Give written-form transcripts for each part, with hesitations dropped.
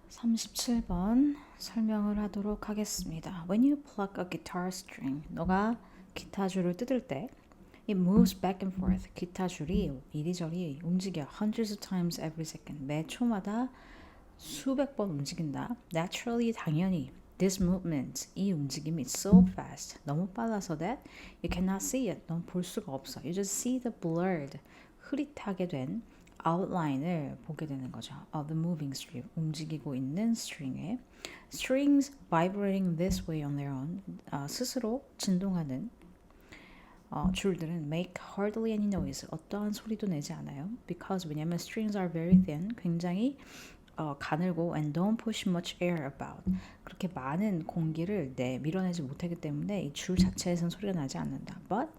37번 설명을 하도록 하겠습니다. When you pluck a guitar string, 너가 기타 줄을 뜯을 때 it moves back and forth. 기타 줄이 이리저리 움직여 hundreds of times every second. 매 초마다 수백 번 움직인다. Naturally, 당연히 this movement, 이 움직임이 so fast, 너무 빨라서 that you cannot see it. 넌 볼 수가 없어. You just see the blurred, 흐릿하게 된 outline을 보게 되는 거죠. Of the moving string, 움직이고 있는 string에 strings vibrating this way on their own, 스스로 진동하는 줄들은 make hardly any noise, 어떠한 소리도 내지 않아요. Because 왜냐면 strings are very thin, 굉장히 가늘고 and don't push much air about. 그렇게 많은 공기를 밀어내지 못하기 때문에 이 줄 자체에서는 소리가 나지 않는다. But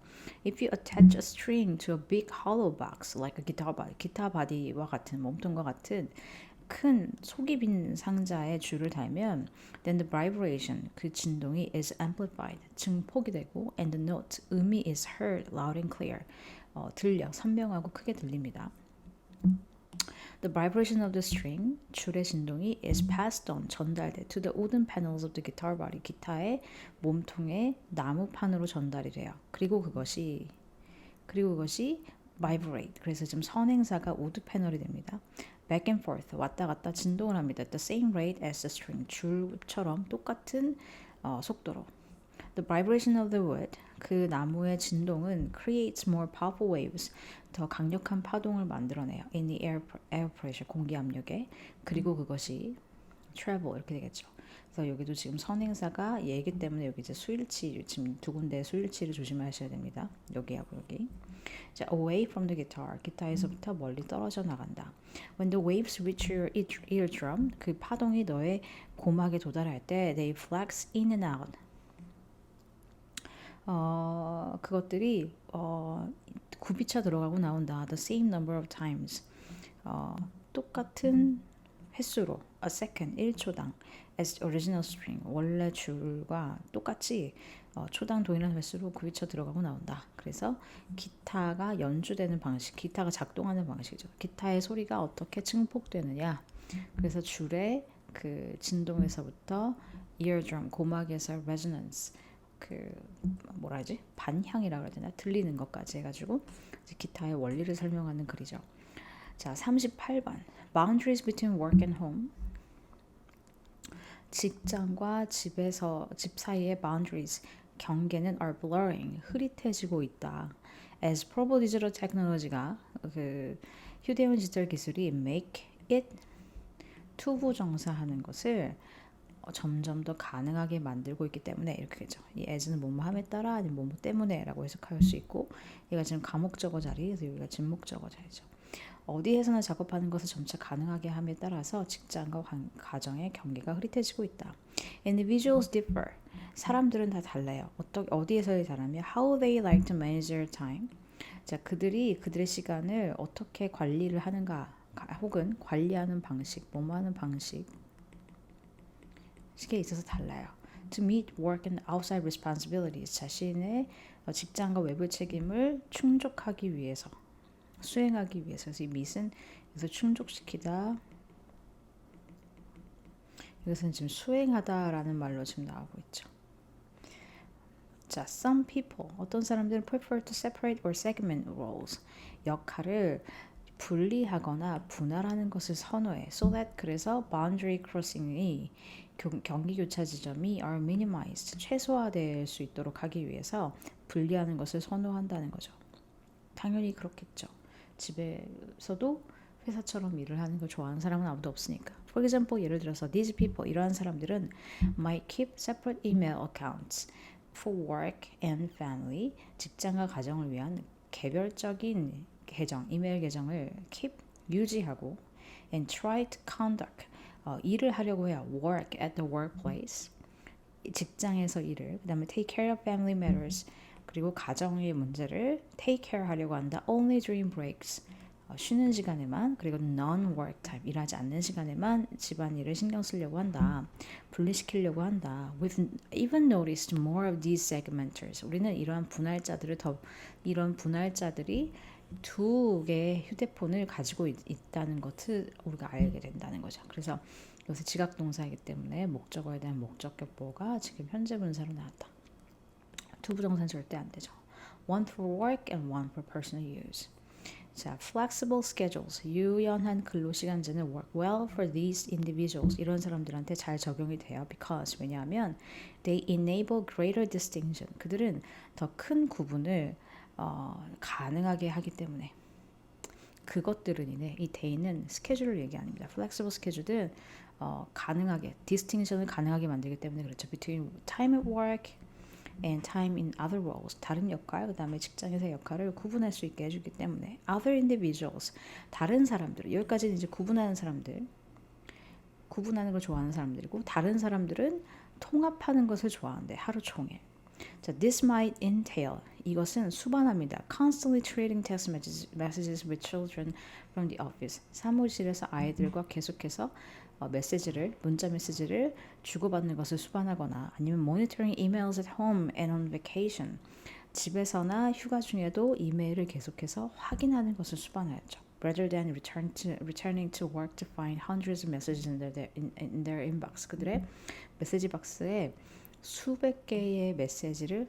if you attach a string to a big hollow box like a guitar body, 기타 바디와 같은 몸통과 같은 큰 속이 빈 상자에 줄을 달면 then the vibration, 그 진동이 is amplified, 증폭이 되고 and the note, 음이 is heard loud and clear, 들려, 선명하고 크게 들립니다. The vibration of the string, 줄의 진동이 is passed on, 전달돼 to the wooden panels of the guitar body, 기타의 몸통의 나무판으로 전달이 돼요. 그리고 그것이 vibrate, 그래서 지금 선행사가 우드 패널이 됩니다. Back and forth, 왔다 갔다 진동을 합니다. The same rate as the string, 줄처럼 똑같은 속도로. The vibration of the wood, 그 나무의 진동은 creates more powerful waves, 더 강력한 파동을 만들어내요. In the air pressure, 공기 압력에. 그리고 그것이 travel 이렇게 되겠죠. 그래서 여기도 지금 선행사가 얘기 때문에 여기 이제 수일치, 지금 두 군데 수일치를 조심하셔야 됩니다. 여기하고 여기. 자, away from the guitar, 기타에서부터 멀리 떨어져 나간다. When the waves reach your eardrum, 그 파동이 너의 고막에 도달할 때 they flex in and out. 그것들이 굽이쳐 들어가고 나온다. The same number of times. 똑같은 횟수로 a second, 1초당 as original string, 원래 줄과 똑같이 초당 동일한 횟수로 굽이쳐 들어가고 나온다. 그래서 기타가 연주되는 방식, 기타가 작동하는 방식이죠. 기타의 소리가 어떻게 증폭되느냐. 그래서 줄의 그 진동에서부터 eardrum, 고막에서 resonance, 그 뭐라 하지? 반향이라고 해야 되나? 들리는 것까지 해가지고 기타의 원리를 설명하는 글이죠. 자, 38번. Boundaries between work and home. 직장과 집 사이의 boundaries, 경계는 are blurring, 흐릿해지고 있다. As probable digital technology가 그 휴대용 디지털 기술이 make it 투부정사하는 것을 점점 더 가능하게 만들고 있기 때문에 이렇게 되죠. 이 as는 뭐뭐함에 따라 아니면 뭐뭐 때문에라고 해석할 수 있고, 얘가 지금 가목적어 자리, 그래서 여기가 진목적어 자리죠. 어디에서나 작업하는 것을 점차 가능하게 함에 따라서 직장과 가정의 경계가 흐릿해지고 있다. Individuals differ. 사람들은 다 달라요. 어디에서의 다르며 how they like to manage their time. 자, 그들의 시간을 어떻게 관리를 하는가, 혹은 관리하는 방식, 뭐뭐 하는 방식 에 있어서 달라요. To meet work and outside responsibilities, 자신의 직장과 외부 책임을 충족하기 위해서, 수행하기 위해서. 그래서 이 meet은 여기서 충족시키다, 이것은 지금 수행하다라는 말로 지금 나오고 있죠. 자, some people, 어떤 사람들은 prefer to separate or segment roles, 역할을 분리하거나 분할하는 것을 선호해. So that, 그래서 boundary crossing이, 경기 교차 지점이 are minimized, 최소화될 수 있도록 하기 위해서 분리하는 것을 선호한다는 거죠. 당연히 그렇겠죠. 집에서도 회사처럼 일을 하는 걸 좋아하는 사람은 아무도 없으니까. For example, 예를 들어서 these people, 이러한 사람들은 might keep separate email accounts for work and family, 직장과 가정을 위한 개별적인 계정, 이메일 계정을 keep, 유지하고 and try to conduct, 일을 하려고 해요. work at the workplace, 직장에서 일을, 그 다음에 take care of family matters, 그리고 가정의 문제를 take care 하려고 한다. only during breaks, 쉬는 시간에만, 그리고 non-work time, 일하지 않는 시간에만 집안일을 신경 쓰려고 한다. 분리시키려고 한다. We've even noticed more of these segmenters. 우리는 이런 분할자들이 두 개의 휴대폰을 가지고 있다는 것을 우리가 알게 된다는 거죠. 그래서 여기서 지각 동사이기 때문에 목적어에 대한 목적격보가 지금 현재 분사로 나왔다. 두 부정사는 절대 안 되죠. One for work and one for personal use. 자, flexible schedules, 유연한 근로시간제는 work well for these individuals. 이런 사람들한테 잘 적용이 돼요. Because, 왜냐하면 they enable greater distinction. 그들은 더 큰 구분을 가능하게 하기 때문에. 그것들은이네. 이 day는 스케줄을 얘기합니다. flexible schedule은 가능하게, distinction을 가능하게 만들기 때문에 그렇죠. Between time at work and time in other roles. 다른 역할, 그 다음에 직장에서의 역할을 구분할 수 있게 해주기 때문에 other individuals. 다른 사람들. 여기까지는 이제 구분하는 사람들. 구분하는 걸 좋아하는 사람들이고 다른 사람들은 통합하는 것을 좋아하는데 하루 종일. 자, this might entail. 이것은 수반합니다. Constantly trading text messages with children from the office. 사무실에서 아이들과 계속해서 문자 메시지를 주고받는 것을 수반하거나 아니면 monitoring emails at home and on vacation. 집에서나 휴가 중에도 이메일을 계속해서 확인하는 것을 수반하였죠. Rather than returning to work to find hundreds of messages in their inbox. 그들의 메시지 박스에 수백 개의 메시지를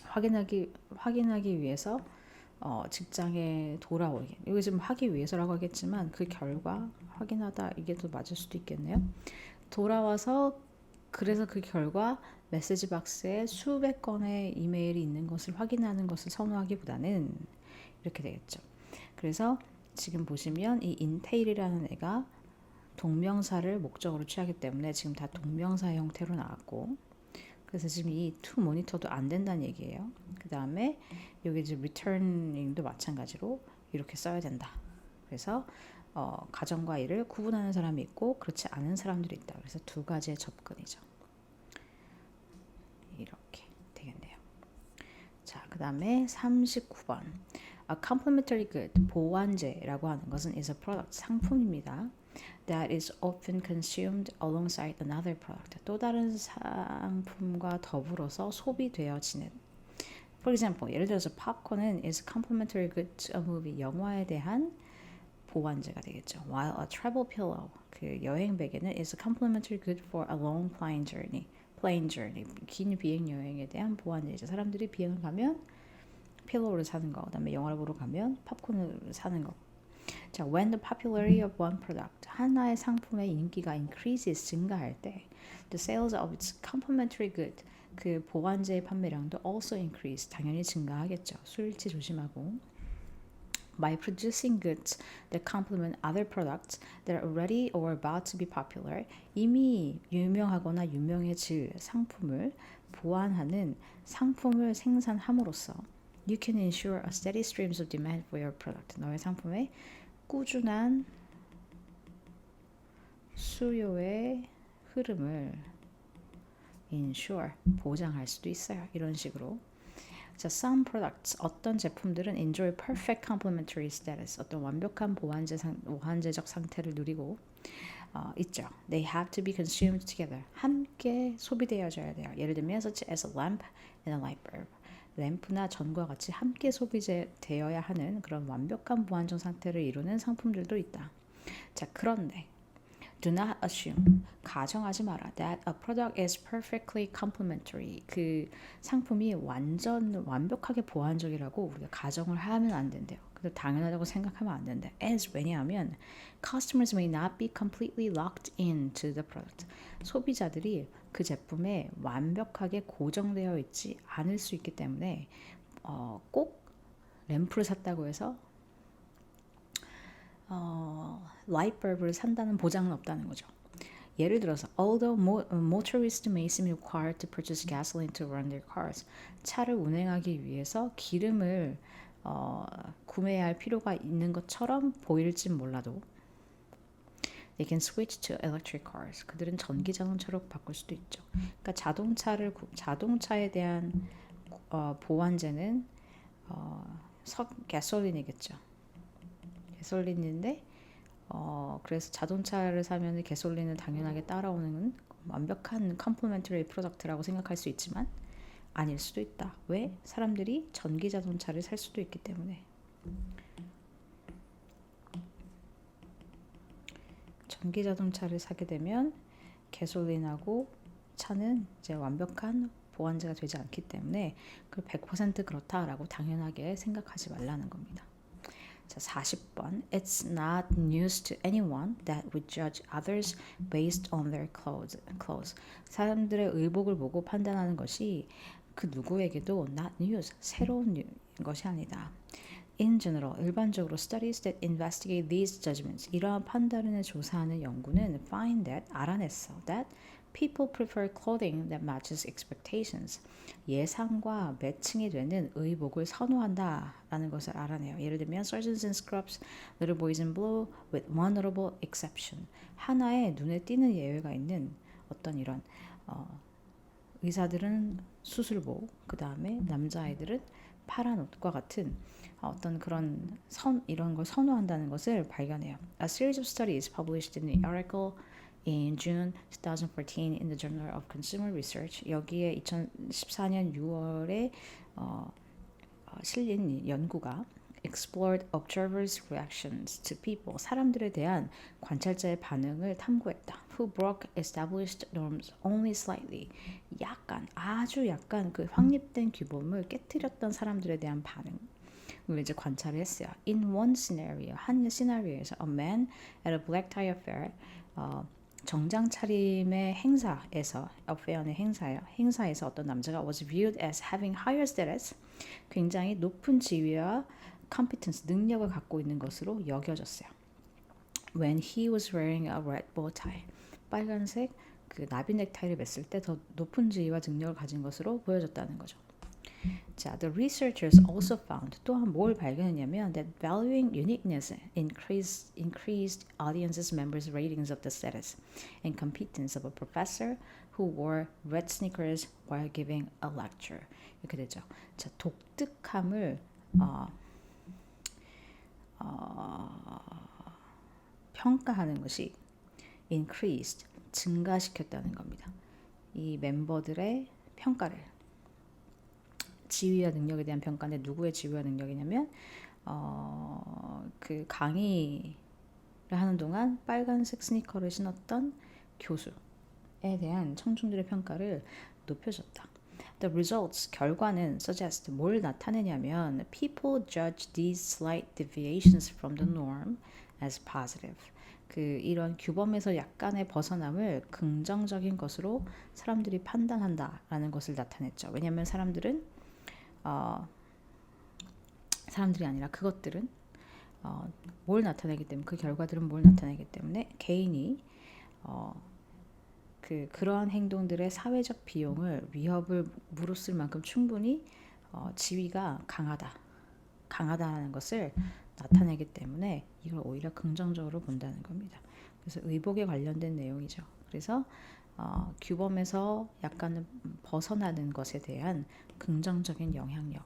확인하기 위해서 직장에 돌아오게. 이거 지금 하기 위해서라고 하겠지만 그 결과 확인하다 이게 더 맞을 수도 있겠네요. 돌아와서 그래서 그 결과 메시지 박스에 수백 건의 이메일이 있는 것을 확인하는 것을 선호하기보다는 이렇게 되겠죠. 그래서 지금 보시면 이 entail이라는 애가 동명사를 목적으로 취하기 때문에 지금 다 동명사 형태로 나왔고 그래서 지금 이 to monitor도 안 된다는 얘기예요. 그 다음에 여기 이제 returning도 마찬가지로 이렇게 써야 된다. 그래서 가정과 일을 구분하는 사람이 있고 그렇지 않은 사람들이 있다. 그래서 두 가지의 접근이죠. 이렇게 되겠네요. 자, 그 다음에 39번. A complementary good, 보완제라고 하는 것은 is a product, 상품입니다. That is often consumed alongside another product. 또 다른 상품과 더불어서 소비되어지는. For example, 예를 들어서 팝콘은 is complementary good to a movie. 영화에 대한 보완제가 되겠죠. While a travel pillow, 그 여행 베개는 is a complementary good for a long plane journey. 긴 비행 여행에 대한 보완제죠. 사람들이 비행을 가면 필로우를 사는 거, 그다음에 영화를 보러 가면 팝콘을 사는 거. 자, when the popularity of one product, 하나의 상품의 인기가 increases, 증가할 때, the sales of its complementary good, 그 보완제의 판매량도 also increase, 당연히 증가하겠죠. 수일치 조심하고. By producing goods that complement other products that are already or about to be popular, 이미 유명하거나 유명해질 상품을 보완하는 상품을 생산함으로써 You can ensure a steady stream of demand for your product. 너의 상품에 꾸준한 수요의 흐름을 ensure, 보장할 수도 있어요. 이런 식으로. 자, some products, 어떤 제품들은 enjoy perfect complementary status, 어떤 완벽한 보완제적 상태를 누리고 있죠. They have to be consumed together. 함께 소비되어져야 돼요. 예를 들면 such as a lamp and a light bulb. 램프나 전과 같이 함께 소비되어야 하는 그런 완벽한 보완적 상태를 이루는 상품들도 있다. 자, 그런데 do not assume, 가정하지 마라 that a product is perfectly complementary. 그 상품이 완벽하게 보완적이라고 우리가 가정을 하면 안 된대요. 그래서 당연하다고 생각하면 안 된대. As, 왜냐하면 customers may not be completely locked into the product. 소비자들이 그 제품에 완벽하게 고정되어 있지 않을 수 있기 때문에 꼭 램프를 샀다고 해서 라이트벌브를 산다는 보장은 없다는 거죠. 예를 들어서 although motorists may seem required to purchase gasoline to run their cars, 차를 운행하기 위해서 기름을 구매해야 할 필요가 있는 것처럼 보일지 몰라도 They can switch to electric cars. 그들은 전기 자동차로 바꿀 수도 있죠. 그러니까 자동차에 대한 보완제는 가솔린이겠죠. 가솔린인데 그래서 자동차를 사면 가솔린은 당연하게 따라오는 완벽한 컴플리멘터리 프로덕트라고 생각할 수 있지만 아닐 수도 있다. 왜? 사람들이 전기 자동차를 살 수도 있기 때문에. 전기 자동차를 사게 되면 가솔린하고 차는 이제 완벽한 보완제가 되지 않기 때문에 그걸 100% 그렇다라고 당연하게 생각하지 말라는 겁니다. 자, 40번. It's not news to anyone that we judge others based on their clothes. 사람들의 의복을 보고 판단하는 것이 그 누구에게도 not news, 새로운 것이 아니다. In general, 일반적으로 studies that investigate these judgments, 이러한 판단을 조사하는 연구는 find that, 알아냈어, that people prefer clothing that matches expectations. 예상과 매칭이 되는 의복을 선호한다라는 것을 알아내요. 예를 들면 Sergeants in Scrubs, Little Boys in Blue, with one notable exception. 하나의 눈에 띄는 예외가 있는 어떤 이런 의사들은 수술복, 그 다음에 남자아이들은 파란 옷과 같은 어떤 그런 이런 걸 선호한다는 것을 발견해요. A series of studies published in the article in June 2014 in the Journal of Consumer Research. 여기에 2014년 6월에 실린 연구가 explored observers' reactions to people, 사람들에 대한 관찰자의 반응을 탐구했다. Who broke established norms only slightly. 아주 약간 그 확립된 규범을 깨뜨렸던 사람들에 대한 반응을 이제 관찰을 했어요. In one scenario, 한 시나리오에서 a man at a black tie affair, 정장 차림의 행사에서 affair는 행사예요. 행사에서 어떤 남자가 was viewed as having higher status, 굉장히 높은 지위와 competence, 능력을 갖고 있는 것으로 여겨졌어요. When he was wearing a red bow tie, 빨간색 그 나비 넥타이를 맸을 때 더 높은 지위와 능력을 가진 것으로 보여졌다는 거죠. 자, the researchers also found, 또한 뭘 발견했냐면 that valuing uniqueness increased audiences members' ratings of the status and competence of a professor who wore red sneakers while giving a lecture. 이렇게 되죠. 자, 독특함을 평가하는 것이 increased, 증가시켰다는 겁니다. 이 멤버들의 평가를, 지위와 능력에 대한 평가인데 누구의 지위와 능력이냐면 그 강의를 하는 동안 빨간색 스니커를 신었던 교수에 대한 청중들의 평가를 높여줬다. The results, 결과는 suggest, 뭘 나타내냐면 people judge these slight deviations from the norm as positive. 그 이런 규범에서 약간의 벗어남을 긍정적인 것으로 사람들이 판단한다라는 것을 나타냈죠. 왜냐하면 사람들이 아니라 그것들은 뭘 나타내기 때문에, 그 결과들은 뭘 나타내기 때문에 개인이 그러한 행동들의 사회적 비용을, 위협을 무릅쓸 만큼 충분히 지위가 강하다는 것을 나타내기 때문에 이걸 오히려 긍정적으로 본다는 겁니다. 그래서 의복에 관련된 내용이죠. 그래서 규범에서 약간 벗어나는 것에 대한 긍정적인 영향력이라고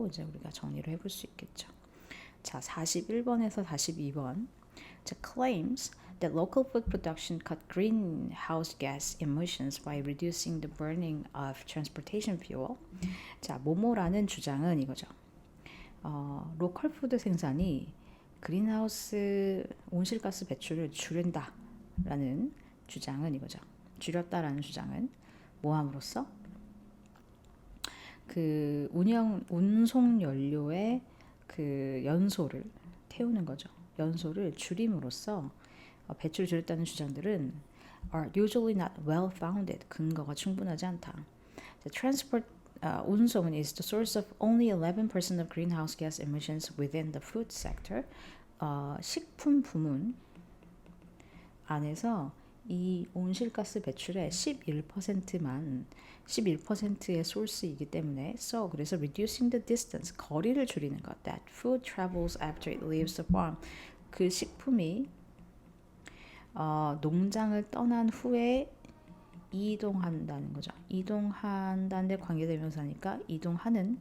이제 우리가 정리를 해볼 수 있겠죠. 자, 41번에서 42번. 자, claims that local food production cut greenhouse gas emissions by reducing the burning of transportation fuel. 자, 모모라는 주장은 이거죠. 로컬 푸드 생산이 그린하우스 온실가스 배출을 줄인다라는 주장은 이거죠. 줄였다라는 주장은 뭐함으로써 그 운송 연료의 그 연소를 태우는 거죠. 연소를 줄임으로써 배출을 줄였다는 주장들은 are usually not well founded. 근거가 충분하지 않다. Transport 운송은 is the source of only 11% of greenhouse gas emissions within the food sector. 식품 부문 안에서 이 온실가스 배출의 11%의 소스이기 때문에 그래서 reducing the distance, 거리를 줄이는 것, that food travels after it leaves the farm, 그 식품이 농장을 떠난 후에 이동한다는 거죠. 이동한다는 데 관계되면서 하니까 이동하는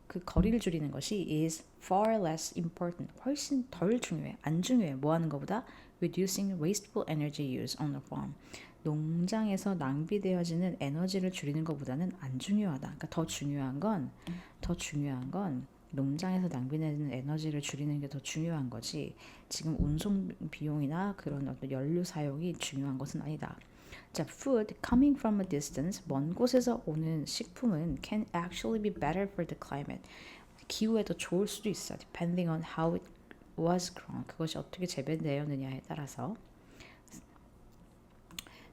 그 거리를 줄이는 것이 is far less important, 훨씬 덜 중요해, 안 중요해. 뭐 하는 것보다 reducing wasteful energy use on the farm, 농장에서 낭비되어지는 에너지를 줄이는 것보다는 안 중요하다. 그러니까 더 중요한 건 농장에서 낭비되는 에너지를 줄이는 게 더 중요한 거지. 지금 운송 비용이나 그런 어떤 연료 사용이 중요한 것은 아니다. 자, food coming from a distance, 먼 곳에서 오는 식품은 can actually be better for the climate. 기후에 더 좋을 수도 있어. Depending on how it was grown. 그것이 어떻게 재배되었느냐에 따라서.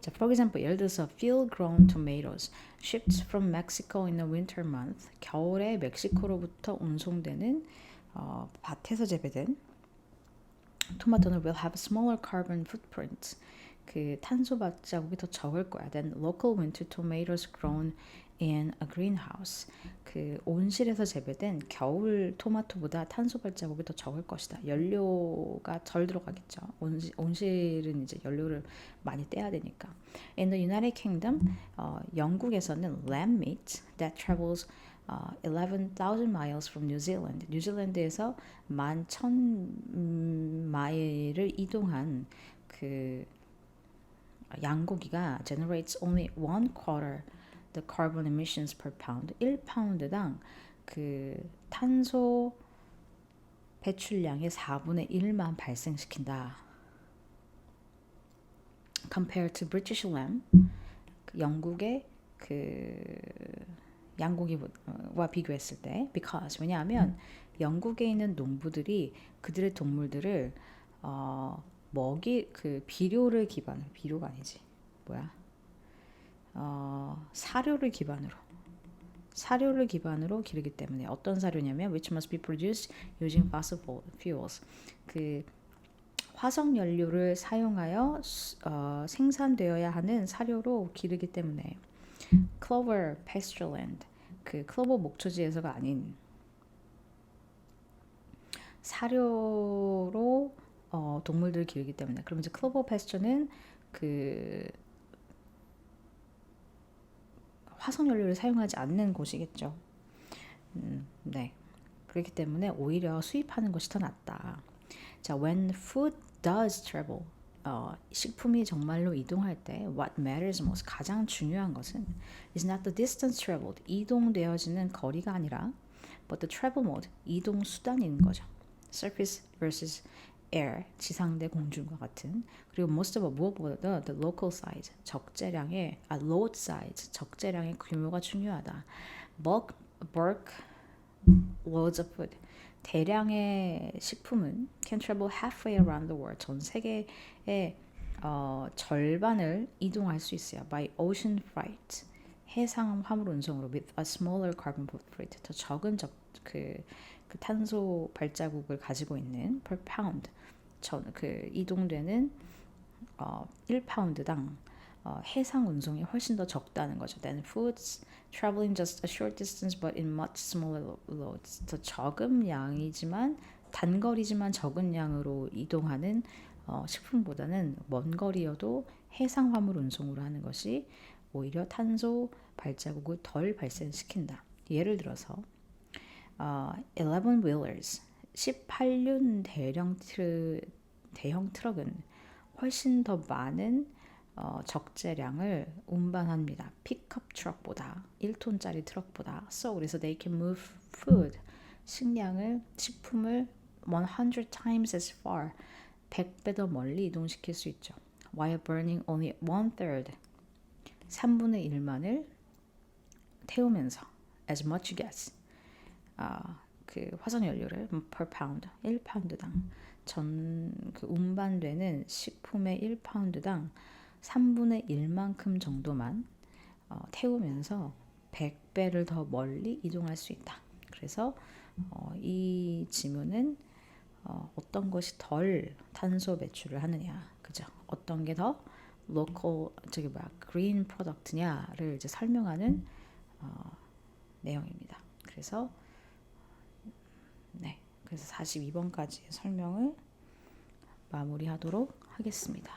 자, for example, 예를 들어서 field-grown tomatoes shipped from Mexico in a winter month. 겨울에 멕시코로부터 운송되는 밭에서 재배된 토마토는 will have a smaller carbon footprint. 그 탄소 발자국이 더 적을 거야. Than local winter tomatoes grown in a greenhouse. 그 온실에서 재배된 겨울 토마토보다 탄소 발자국이 더 적을 것이다. 연료가 덜 들어가겠죠. 온실은 이제 연료를 많이 떼야 되니까. In the United Kingdom, 영국에서는 lamb meat that travels 11,000 miles from New Zealand. 뉴질랜드에서 11,000마일을 이동한 그 양고기가 generates only 1/4 the carbon emissions per pound. 1파운드당 그 탄소 배출량의 4분의 1만 발생시킨다. Compared to British lamb, 영국의 그 양고기와 비교했을 때, because 왜냐하면 영국에 있는 농부들이 그들의 동물들을 비료를 기반으로, 비료가 아니지 사료를 기반으로 기르기 때문에. 어떤 사료냐면 which must be produced using fossil fuels. 그 화석 연료를 사용하여 생산되어야 하는 사료로 기르기 때문에. Clover pastureland, 그 클로버 목초지에서가 아닌 사료로 동물들을 기르기 때문에. 그럼 이제 클로버 패스처는 그 화석 연료를 사용하지 않는 곳이겠죠. 네. 그렇기 때문에 오히려 수입하는 것이 더 낫다. 자, when food does travel, 식품이 정말로 이동할 때 what matters most, 가장 중요한 것은 is not the distance traveled, 이동되어지는 거리가 아니라 but the travel mode, 이동 수단인 거죠. surface versus air, 지상 대 공중과 같은. 그리고 most of all, 무엇보다 the local size, load size, 적재량의 규모가 중요하다. bulk loads of food, 대량의 식품은 can travel halfway around the world, 전 세계의 절반을 이동할 수 있어요. by ocean freight, 해상 화물 운송으로 with a smaller carbon footprint, 더 적은 그 탄소 발자국을 가지고 있는 per pound, 그 이동되는 1파운드당 해상 운송이 훨씬 더 적다는 거죠. Then foods traveling just a short distance but in much smaller loads, 더 적은 양이지만 단거리지만 적은 양으로 이동하는 식품보다는 먼 거리여도 해상 화물 운송으로 하는 것이 오히려 탄소 발자국을 덜 발생시킨다. 예를 들어서 11wheelers, 18륜 대형 트럭은 훨씬 더 많은 적재량을 운반합니다. 픽업 트럭보다, 1톤짜리 트럭보다. 그래서 they can move food, 식품을 100 times as far, 100배 더 멀리 이동시킬 수 있죠. While burning only 1/3, 3분의 1만을 태우면서 as much gas, 그 화석 연료를 per pound, 1파운드당 그 운반되는 식품의 1파운드당 3분의 1만큼 정도만 태우면서 100배를 더 멀리 이동할 수 있다. 그래서 이 지문은 어떤 것이 덜 탄소 배출을 하느냐, 그죠? 어떤 게 더 local, green product냐를 이제 설명하는 내용입니다. 그래서 42번까지의 설명을 마무리하도록 하겠습니다.